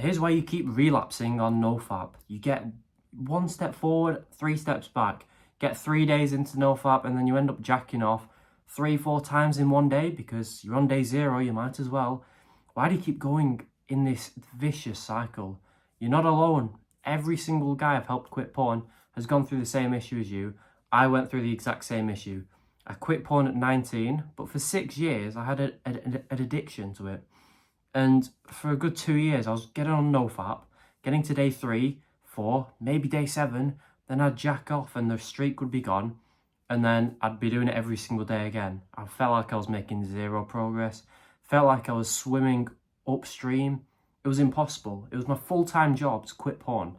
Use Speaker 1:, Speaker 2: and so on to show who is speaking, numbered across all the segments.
Speaker 1: Here's why you keep relapsing on nofap. You get one step forward, 3 steps back. Get 3 days into nofap and then you end up jacking off 3-4 times in one day because you're on day 0, you might as well. Why do you keep going in this vicious cycle? You're not alone. Every single guy I've helped quit porn has gone through the same issue as you. I went through the exact same issue. I quit porn at 19, but for 6 years I had an addiction to it. And for a good 2 years, I was getting on nofap, getting to day 3, 4, maybe day 7, then I'd jack off and the streak would be gone. And then I'd be doing it every single day again. I felt like I was making 0 progress. Felt like I was swimming upstream. It was impossible. It was my full-time job to quit porn.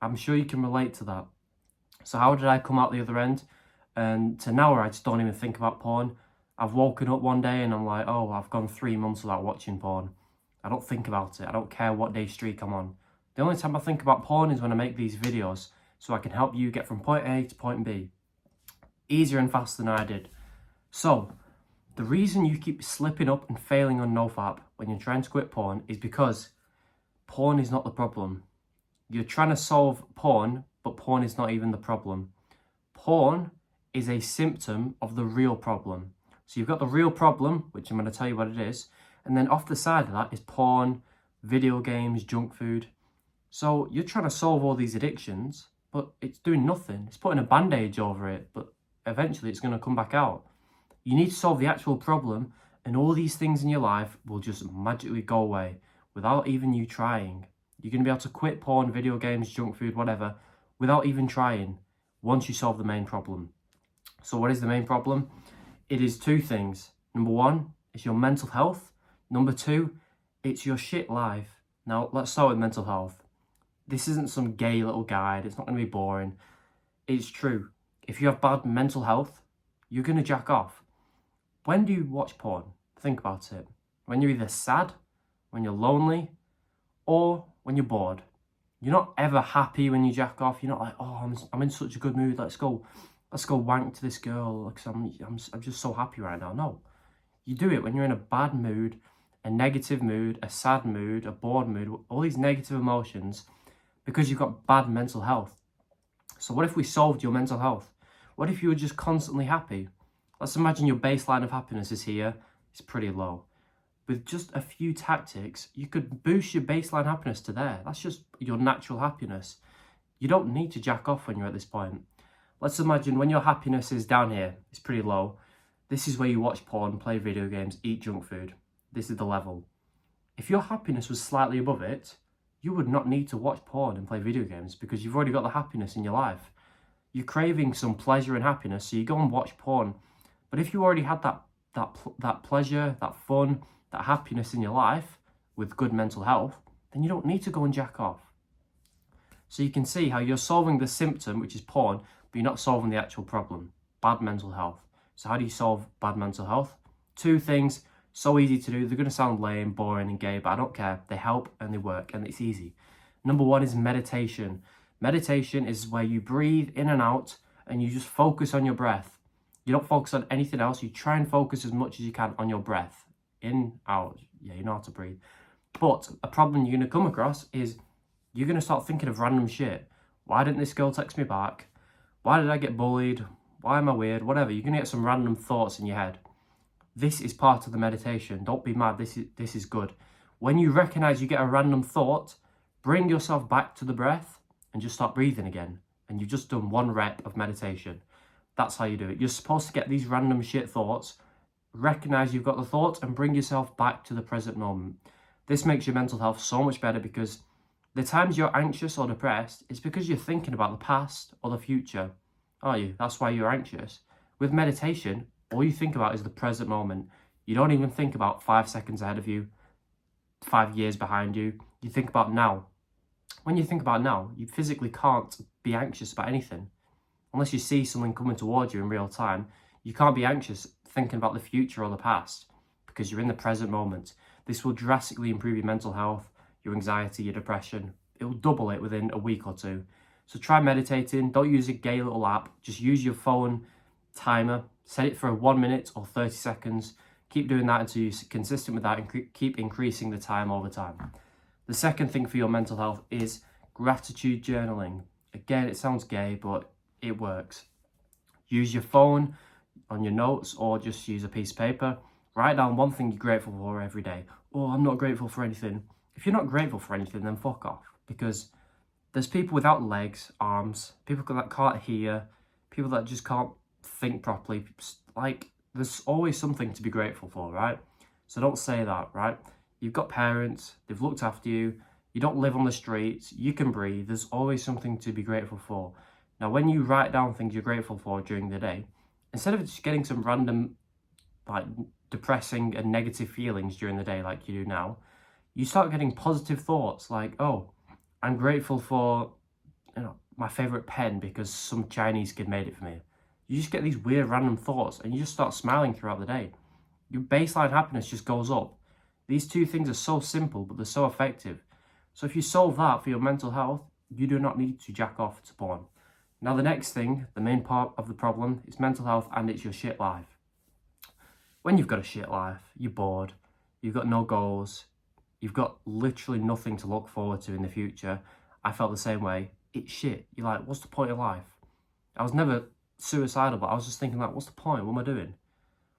Speaker 1: I'm sure you can relate to that. So how did I come out the other end? And to now where I just don't even think about porn. I've woken up one day and I'm like, oh, I've gone 3 months without watching porn. I don't think about it. I don't care what day streak I'm on. The only time I think about porn is when I make these videos so I can help you get from point A to point B. Easier and faster than I did. So, the reason you keep slipping up and failing on nofap when you're trying to quit porn is because porn is not the problem. You're trying to solve porn, but porn is not even the problem. Porn is a symptom of the real problem. So you've got the real problem, which I'm going to tell you what it is, and then off the side of that is porn, video games, junk food. So you're trying to solve all these addictions, but it's doing nothing. It's putting a bandage over it, but eventually it's going to come back out. You need to solve the actual problem, and all these things in your life will just magically go away without even you trying. You're going to be able to quit porn, video games, junk food, whatever, without even trying once you solve the main problem. So what is the main problem? It is 2 things. Number 1 is your mental health. Number 2, it's your shit life. Now, let's start with mental health. This isn't some gay little guide. It's not going to be boring. It's true. If you have bad mental health, you're going to jack off. When do you watch porn? Think about it. When you're either sad, when you're lonely, or when you're bored. You're not ever happy when you jack off. You're not like, oh, I'm in such a good mood. Let's go wank to this girl because I'm just so happy right now. No. You do it when you're in a bad mood, a negative mood, a sad mood, a bored mood, all these negative emotions because you've got bad mental health. So what if we solved your mental health? What if you were just constantly happy? Let's imagine your baseline of happiness is here. It's pretty low. With just a few tactics, you could boost your baseline happiness to there. That's just your natural happiness. You don't need to jack off when you're at this point. Let's imagine when your happiness is down here, it's pretty low. This is where you watch porn, play video games, eat junk food. This is the level. If your happiness was slightly above it, you would not need to watch porn and play video games because you've already got the happiness in your life. You're craving some pleasure and happiness, so you go and watch porn. But if you already had that pleasure, that fun, that happiness in your life with good mental health, then you don't need to go and jack off. So you can see how you're solving the symptom, which is porn, but you're not solving the actual problem, bad mental health. So how do you solve bad mental health? 2 things, so easy to do. They're going to sound lame, boring and gay, but I don't care. They help and they work and it's easy. Number 1 is meditation. Meditation is where you breathe in and out and you just focus on your breath. You don't focus on anything else. You try and focus as much as you can on your breath. In, out. Yeah, you know how to breathe. But a problem you're going to come across is you're going to start thinking of random shit. Why didn't this girl text me back? Why did I get bullied? Why am I weird? Whatever. You're going to get some random thoughts in your head. This is part of the meditation. Don't be mad. This is good. When you recognize you get a random thought, bring yourself back to the breath and just start breathing again. And you've just done 1 rep of meditation. That's how you do it. You're supposed to get these random shit thoughts, recognize you've got the thoughts and bring yourself back to the present moment. This makes your mental health so much better because the times you're anxious or depressed, it's because you're thinking about the past or the future, aren't you? That's why you're anxious. With meditation, all you think about is the present moment. You don't even think about 5 seconds ahead of you, 5 years behind you. You think about now. When you think about now, you physically can't be anxious about anything. Unless you see something coming towards you in real time, you can't be anxious thinking about the future or the past because you're in the present moment. This will drastically improve your mental health, your anxiety, your depression. It will double it within a week or 2. So try meditating. Don't use a gay little app. Just use your phone timer. Set it for 1 minute or 30 seconds. Keep doing that until you're consistent with that and keep increasing the time over time. The second thing for your mental health is gratitude journaling. Again, it sounds gay, but it works. Use your phone on your notes or just use a piece of paper. Write down one thing you're grateful for every day. Oh, I'm not grateful for anything. If you're not grateful for anything, then fuck off. Because there's people without legs, arms, people that can't hear, people that just can't think properly. Like, there's always something to be grateful for, right? So don't say that, right? You've got parents, they've looked after you, you don't live on the streets, you can breathe, there's always something to be grateful for. Now, when you write down things you're grateful for during the day, instead of just getting some random, like, depressing and negative feelings during the day like you do now, you start getting positive thoughts like, oh, I'm grateful for, my favorite pen because some Chinese kid made it for me. You just get these weird random thoughts and you just start smiling throughout the day. Your baseline happiness just goes up. These two things are so simple, but they're so effective. So if you solve that for your mental health, you do not need to jack off to porn. Now the next thing, the main part of the problem, is mental health and it's your shit life. When you've got a shit life, you're bored, you've got no goals, you've got literally nothing to look forward to in the future. I felt the same way. It's shit. You're like, what's the point of life? I was never suicidal, but I was just thinking like, what's the point? What am I doing?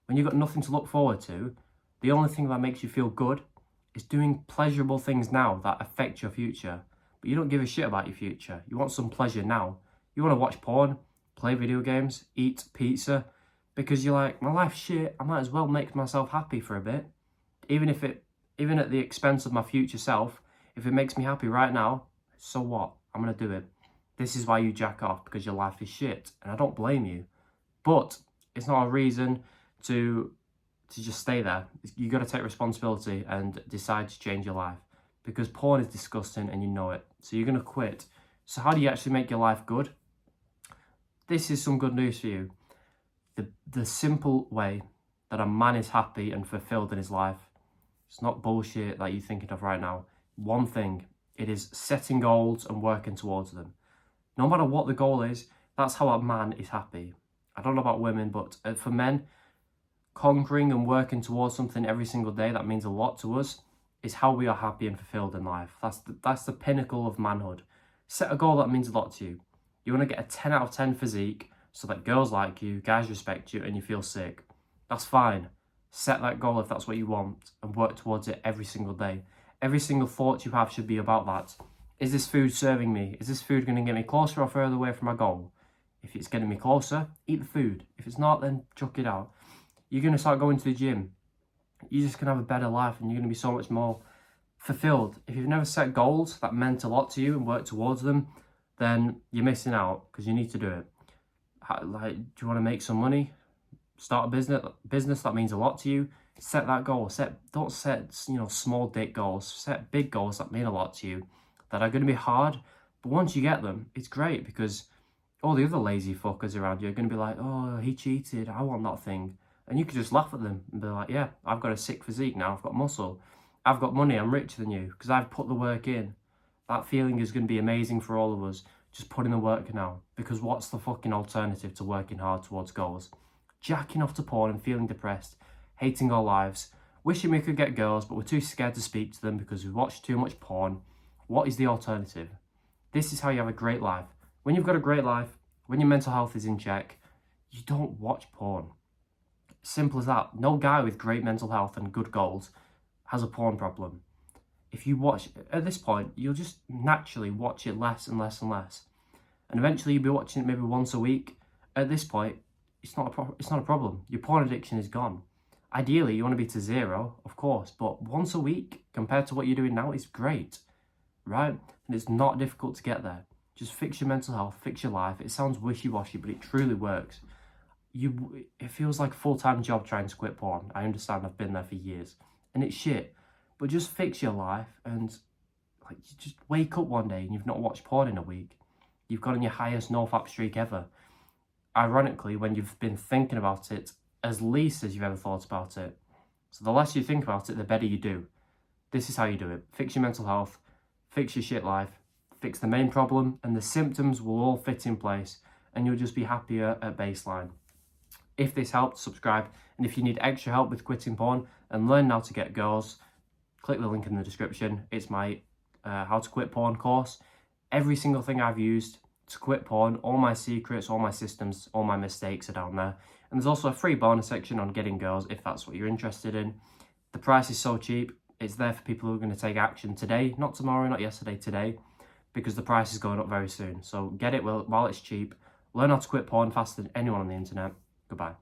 Speaker 1: When you've got nothing to look forward to, the only thing that makes you feel good is doing pleasurable things now that affect your future. But you don't give a shit about your future. You want some pleasure now. You want to watch porn, play video games, eat pizza, because you're like, my life's shit, I might as well make myself happy for a bit. Even at the expense of my future self, if it makes me happy right now, so what? I'm going to do it. This is why you jack off, because your life is shit. And I don't blame you. But it's not a reason to just stay there. You got to take responsibility and decide to change your life, because porn is disgusting and you know it. So you're going to quit. So how do you actually make your life good? This is some good news for you. The simple way that a man is happy and fulfilled in his life, it's not bullshit that you're thinking of right now. One thing, it is setting goals and working towards them. No matter what the goal is, that's how a man is happy. I don't know about women, but for men, conquering and working towards something every single day that means a lot to us is how we are happy and fulfilled in life. That's the pinnacle of manhood. Set a goal that means a lot to you. You want to get a 10 out of 10 physique so that girls like you, guys respect you, and you feel sick. That's fine. Set that goal if that's what you want and work towards it every single day. Every single thought you have should be about that. Is this food serving me? Is this food going to get me closer or further away from my goal? If it's getting me closer, eat the food. If it's not, then chuck it out. You're going to start going to the gym. You're just going to have a better life and you're going to be so much more fulfilled. If you've never set goals that meant a lot to you and worked towards them, then you're missing out because you need to do it. Like, do you want to make some money? Start a business that means a lot to you. Set that goal. Don't set small dick goals. Set big goals that mean a lot to you, that are going to be hard. But once you get them, it's great because all the other lazy fuckers around you are going to be like, oh, he cheated, I want that thing. And you could just laugh at them and be like, yeah, I've got a sick physique now, I've got muscle, I've got money, I'm richer than you because I've put the work in. That feeling is going to be amazing for all of us. Just put in the work now, because what's the fucking alternative to working hard towards goals? Jacking off to porn and feeling depressed, hating our lives, wishing we could get girls but we're too scared to speak to them because we watch too much porn. What is the alternative? This is how you have a great life. When you've got a great life, when your mental health is in check, you don't watch porn. Simple as that. No guy with great mental health and good goals has a porn problem. If you watch, at this point, you'll just naturally watch it less and less and less. And eventually you'll be watching it maybe once a week. At this point, it's not a problem. Your porn addiction is gone. Ideally, you want to be to 0, of course, but once a week compared to what you're doing now is great, right? And it's not difficult to get there. Just fix your mental health, fix your life. It sounds wishy-washy, but it truly works. It feels like a full-time job trying to quit porn. I understand, I've been there for years. And it's shit. But just fix your life and you just wake up one day and you've not watched porn in a week. You've got on your highest nofap streak ever. Ironically, when you've been thinking about it as least as you've ever thought about it. So the less you think about it, the better you do. This is how you do it. Fix your mental health, fix your shit life, fix the main problem, and the symptoms will all fit in place and you'll just be happier at baseline. If this helped, subscribe. And if you need extra help with quitting porn and learn how to get girls, click the link in the description. It's my how to quit porn course. Every single thing I've used to quit porn, all my secrets, all my systems, all my mistakes are down there. And there's also a free bonus section on getting girls if that's what you're interested in. The price is so cheap. It's there for people who are going to take action today, not tomorrow, not yesterday, today, because the price is going up very soon. So get it while it's cheap. Learn how to quit porn faster than anyone on the internet. Goodbye.